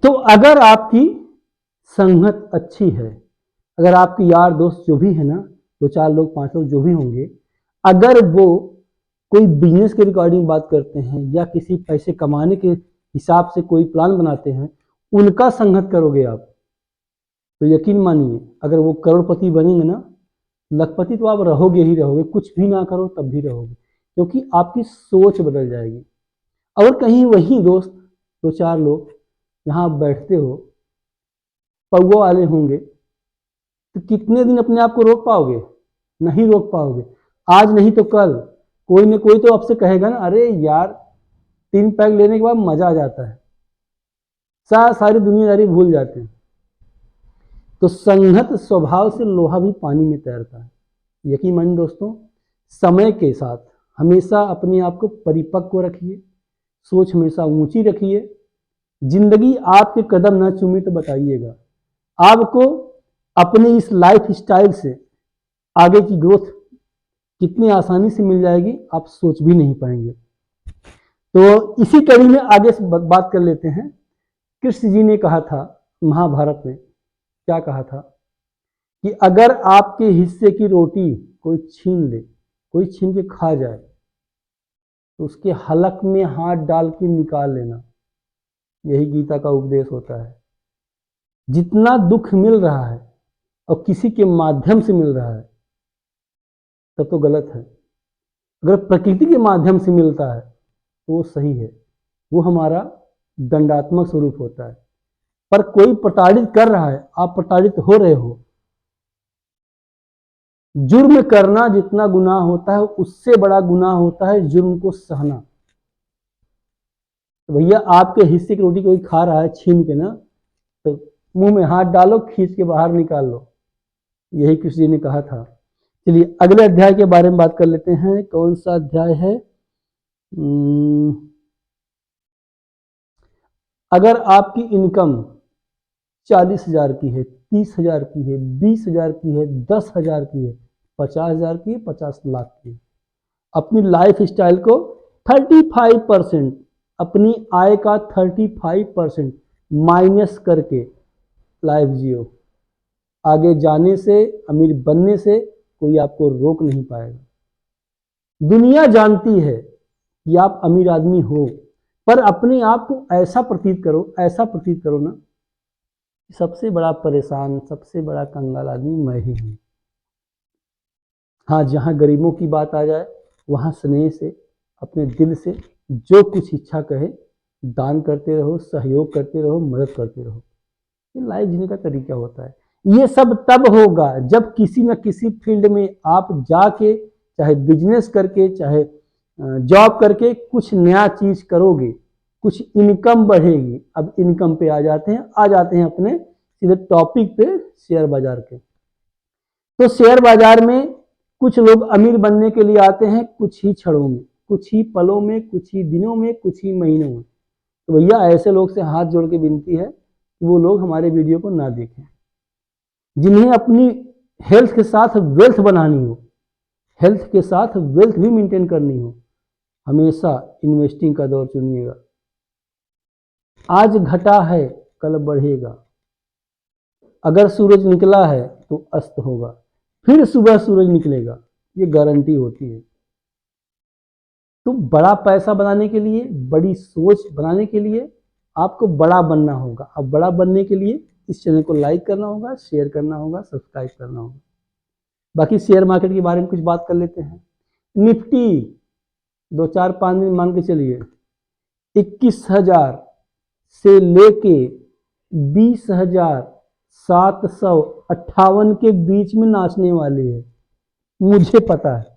तो अगर आपकी संगत अच्छी है, अगर आपके यार दोस्त जो भी है ना, 2-4 लोग 5 लोग जो भी होंगे, अगर वो कोई बिजनेस के रिगार्डिंग बात करते हैं या किसी पैसे कमाने के हिसाब से कोई प्लान बनाते हैं, उनका संगत करोगे आप, तो यकीन मानिए अगर वो करोड़पति बनेंगे ना, लखपति तो आप रहोगे ही रहोगे, कुछ भी ना करो तब भी रहोगे, क्योंकि आपकी सोच बदल जाएगी। और कहीं वही दोस्त 2-4 लोग जहाँ आप बैठते हो पौआ वाले होंगे, तो कितने दिन अपने आप को रोक पाओगे? नहीं रोक पाओगे। आज नहीं तो कल कोई न कोई तो आपसे कहेगा ना, अरे यार 3 पैक लेने के बाद मजा आ जाता है, सारी दुनियादारी भूल जाते हैं। तो संगत स्वभाव से लोहा भी पानी में तैरता है। यकीन मानिए दोस्तों, समय के साथ हमेशा अपने आप को परिपक्व रखिए, सोच हमेशा ऊंची रखिए। जिंदगी आपके कदम ना चूमे तो बताइएगा, आपको अपने इस लाइफ स्टाइल से आगे की ग्रोथ कितनी आसानी से मिल जाएगी आप सोच भी नहीं पाएंगे। तो इसी कड़ी में आगे से बात कर लेते हैं। कृष्ण जी ने कहा था महाभारत में, क्या कहा था कि अगर आपके हिस्से की रोटी कोई छीन ले, कोई छीन के खा जाए, तो उसके हलक में हाथ डाल के निकाल लेना। यही गीता का उपदेश होता है। जितना दुख मिल रहा है और किसी के माध्यम से मिल रहा है तब तो गलत है। अगर प्रकृति के माध्यम से मिलता है तो वो सही है, वो हमारा दंडात्मक स्वरूप होता है। पर कोई प्रताड़ित कर रहा है, आप प्रताड़ित हो रहे हो, जुर्म करना जितना गुनाह होता है उससे बड़ा गुनाह होता है जुर्म को सहना। तो भैया आपके हिस्से की रोटी कोई खा रहा है छीन के ना, तो मुंह में हाथ डालो, खींच के बाहर निकाल लो। यही कृष्ण जी ने कहा था। चलिए अगले अध्याय के बारे में बात कर लेते हैं। कौन सा अध्याय है? अगर आपकी इनकम 40,000 की है, 30,000 की है, 20,000 की है, 10,000 की है, 50,000 की है, 50 लाख की है, अपनी लाइफ स्टाइल को 35%, अपनी आय का 35% माइनस करके लाइफ जियो। आगे जाने से, अमीर बनने से कोई आपको रोक नहीं पाएगा। दुनिया जानती है कि आप अमीर आदमी हो, पर अपने आप को ऐसा प्रतीत करो, ऐसा प्रतीत करो ना, सबसे बड़ा परेशान, सबसे बड़ा कंगाल आदमी मैं ही हूँ। हाँ, जहाँ गरीबों की बात आ जाए वहाँ स्नेह से, अपने दिल से जो कुछ इच्छा कहे दान करते रहो, सहयोग करते रहो, मदद करते रहो। ये लाइफ जीने का तरीका होता है। ये सब तब होगा जब किसी न किसी फील्ड में आप जाके, चाहे बिजनेस करके, चाहे जॉब करके कुछ नया चीज करोगे, कुछ इनकम बढ़ेगी। अब इनकम पे आ जाते हैं अपने सीधे टॉपिक पे, शेयर बाजार के। तो शेयर बाजार में कुछ लोग अमीर बनने के लिए आते हैं कुछ ही क्षणों में, कुछ ही पलों में, कुछ ही दिनों में, कुछ ही महीनों में। तो भैया ऐसे लोग से हाथ जोड़ के विनती है कि वो लोग हमारे वीडियो को ना देखें। जिन्हें अपनी हेल्थ के साथ वेल्थ बनानी हो, हेल्थ के साथ वेल्थ भी मेंटेन करनी हो, हमेशा इन्वेस्टिंग का दौर चुनिएगा। आज घटा है कल बढ़ेगा। अगर सूरज निकला है तो अस्त होगा, फिर सुबह सूरज निकलेगा, ये गारंटी होती है। तो बड़ा पैसा बनाने के लिए, बड़ी सोच बनाने के लिए आपको बड़ा बनना होगा। अब बड़ा बनने के लिए इस चैनल को लाइक करना होगा, शेयर करना होगा, सब्सक्राइब करना होगा। बाकी शेयर मार्केट के बारे में कुछ बात कर लेते हैं। निफ्टी 2-4-5 दिन मान के चलिए 21,000 से लेके 20,758 के बीच में नाचने वाली है, मुझे पता है।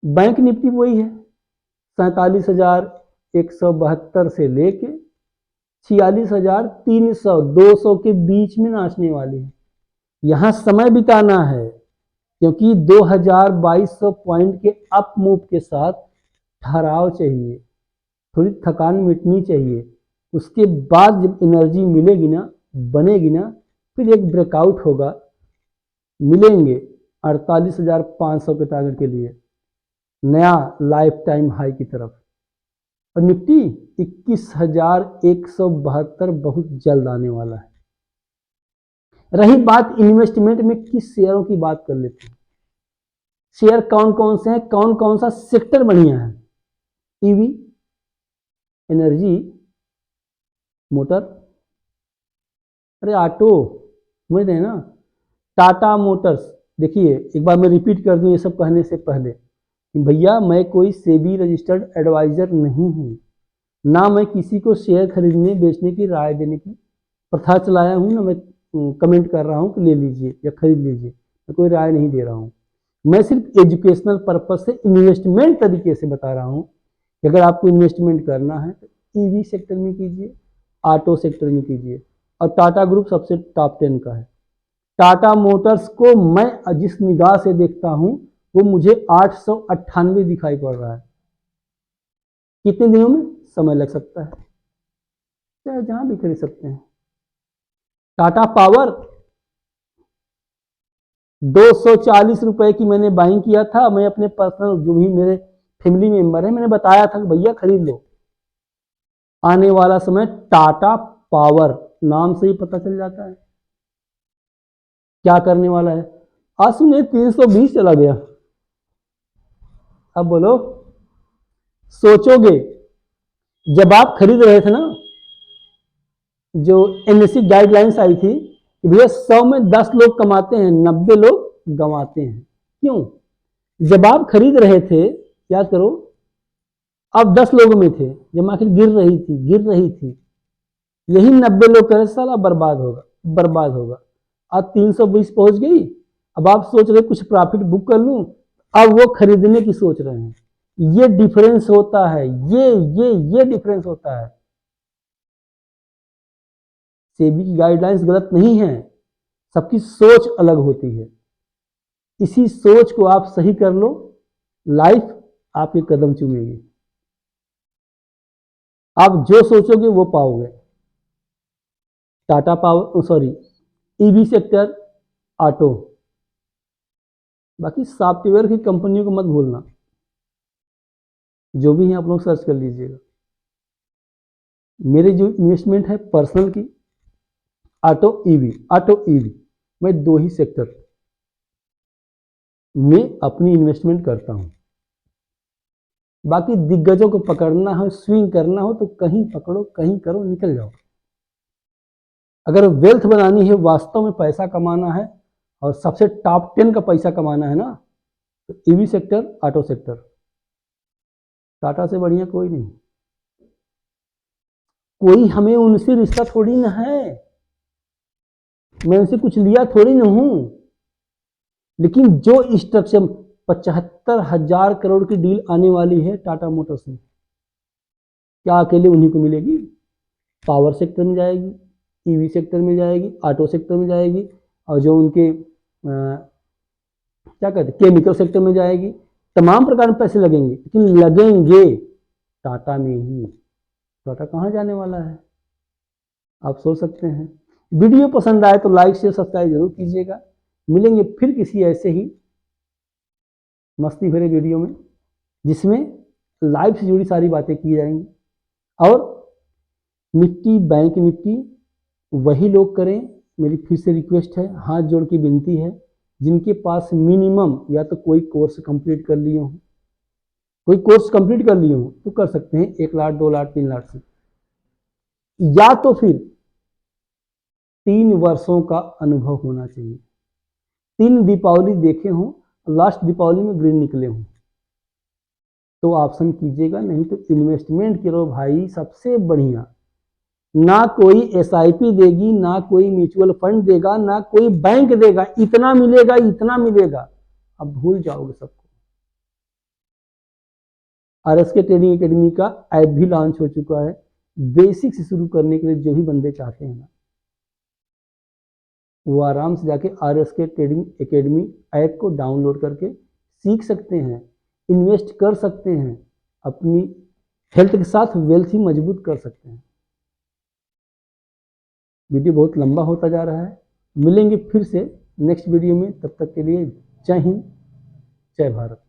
बैंक निफ्टी वही है 47,172 से लेके 46,300, 200 के बीच में नाचने वाली है। यहां समय बिताना है, क्योंकि 2,2200 पॉइंट के अप मूव के साथ ठहराव चाहिए, थोड़ी थकान मिटनी चाहिए। उसके बाद जब एनर्जी मिलेगी ना, बनेगी ना, फिर एक ब्रेकआउट होगा, मिलेंगे 48,500 के टारगेट के लिए, नया लाइफ टाइम हाई की तरफ। और निफ्टी 21,172 बहुत जल्द आने वाला है। रही बात इन्वेस्टमेंट में, किस शेयरों की बात कर लेते हैं। शेयर कौन कौन से हैं, कौन कौन सा सेक्टर बढ़िया है। ईवी, एनर्जी, मोटर, अरे ऑटो, समझ रहे हैं ना, टाटा मोटर्स। देखिए एक बार मैं रिपीट कर दूं ये सब कहने से पहले कि भैया मैं कोई सेबी रजिस्टर्ड एडवाइजर नहीं हूं, ना मैं किसी को शेयर खरीदने बेचने की राय देने की प्रथा चलाया हूं, ना मैं कमेंट कर रहा हूं कि ले लीजिए या खरीद लीजिए। मैं कोई राय नहीं दे रहा हूं। मैं सिर्फ एजुकेशनल पर्पज से इन्वेस्टमेंट तरीके से बता रहा हूं कि अगर आपको इन्वेस्टमेंट करना है तो ईवी सेक्टर में कीजिए, ऑटो सेक्टर में कीजिए। और टाटा ग्रुप सबसे टॉप 10 का है। टाटा मोटर्स को मैं जिस निगाह से देखता हूं वो मुझे 898 दिखाई पड़ रहा है। कितने दिनों में, समय लग सकता है, चाहे जहां भी खरीद सकते हैं। टाटा पावर 240 रुपए की मैंने बाइंग किया था। मैं अपने पर्सनल जो भी मेरे फैमिली मेंबर है मैंने बताया था कि भैया खरीद लो। आने वाला समय टाटा पावर नाम से ही पता चल जाता है क्या करने वाला है। आज सुनिए 320 चला गया। अब बोलो, सोचोगे जब आप खरीद रहे थे ना, जो एनएससी गाइडलाइंस आई थी कि भैया 100 में 10 लोग कमाते हैं, 90 लोग गंवाते हैं। क्यों? जब आप खरीद रहे थे, याद करो, आप 10 लोगों में थे जब मार्केट गिर रही थी, यही 90 लोग कह रहे साला बर्बाद होगा बर्बाद होगा। आज 320 पहुंच गई। अब आप सोच रहे कुछ प्रॉफिट बुक कर लूं, अब वो खरीदने की सोच रहे हैं। ये डिफरेंस होता है, ये डिफरेंस होता है। सेबी की गाइडलाइंस गलत नहीं है, सबकी सोच अलग होती है। इसी सोच को आप सही कर लो, लाइफ आपके कदम चूमेगी। आप जो सोचोगे वो पाओगे। Tata power, sorry, EV sector, auto, बाकी सॉफ्टवेयर की कंपनियों को मत भूलना, जो भी है आप लोग सर्च कर लीजिएगा। मेरे जो इन्वेस्टमेंट है पर्सनल की, ऑटो ईवी, मैं 2 ही सेक्टर में अपनी इन्वेस्टमेंट करता हूं। बाकी दिग्गजों को पकड़ना हो, स्विंग करना हो तो कहीं पकड़ो, कहीं करो, निकल जाओ। अगर वेल्थ बनानी है, वास्तव में पैसा कमाना है और सबसे टॉप 10 का पैसा कमाना है ना, तो EV sector, auto sector, Tata से बढ़िया कोई नहीं। कोई हमें उनसे रिश्ता थोड़ी ना है, मैं उनसे कुछ लिया थोड़ी ना हूं। लेकिन जो स्ट्रक्चर 75,000 करोड़ की डील आने वाली है टाटा मोटर्स में, क्या अकेले उन्हीं को मिलेगी? पावर सेक्टर में जाएगी, ईवी सेक्टर में जाएगी, ऑटो सेक्टर में जाएगी, और जो उनके क्या कहते हैं केमिकल सेक्टर में जाएगी। तमाम प्रकार में पैसे लगेंगे, लेकिन लगेंगे टाटा में ही। टाटा कहाँ जाने वाला है, आप सोच सकते हैं। वीडियो पसंद आए तो लाइक शेयर सब्सक्राइब जरूर कीजिएगा। मिलेंगे फिर किसी ऐसे ही मस्ती भरे वीडियो में, जिसमें लाइफ से जुड़ी सारी बातें की जाएंगी। और निफ्टी, बैंक निफ्टी वही लोग करें, मेरी फिर से रिक्वेस्ट है, हाथ जोड़ की विनती है, जिनके पास मिनिमम या तो कोई कोर्स कंप्लीट कर लिए हो, कोई कोर्स कंप्लीट कर लिए हो तो कर सकते हैं 1 लाख 2 लाख 3 लाख से, या तो फिर 3 वर्षों का अनुभव होना चाहिए, 3 दीपावली देखे हों, लास्ट दीपावली में ग्रीन निकले हों, तो ऑप्शन कीजिएगा। नहीं तो इन्वेस्टमेंट करो भाई, सबसे बढ़िया। ना कोई एसआईपी देगी, ना कोई म्यूचुअल फंड देगा, ना कोई बैंक देगा, इतना मिलेगा इतना मिलेगा, अब भूल जाओगे सबको। आरएसके ट्रेडिंग एकेडमी का ऐप भी लॉन्च हो चुका है। बेसिक से शुरू करने के लिए जो भी बंदे चाहते हैं ना, वो आराम से जाके आरएसके ट्रेडिंग एकेडमी ऐप को डाउनलोड करके सीख सकते हैं, इन्वेस्ट कर सकते हैं, अपनी हेल्थ के साथ वेल्थ ही मजबूत कर सकते हैं। वीडियो बहुत लंबा होता जा रहा है, मिलेंगे फिर से नेक्स्ट वीडियो में, तब तक के लिए जय हिंद, जय भारत।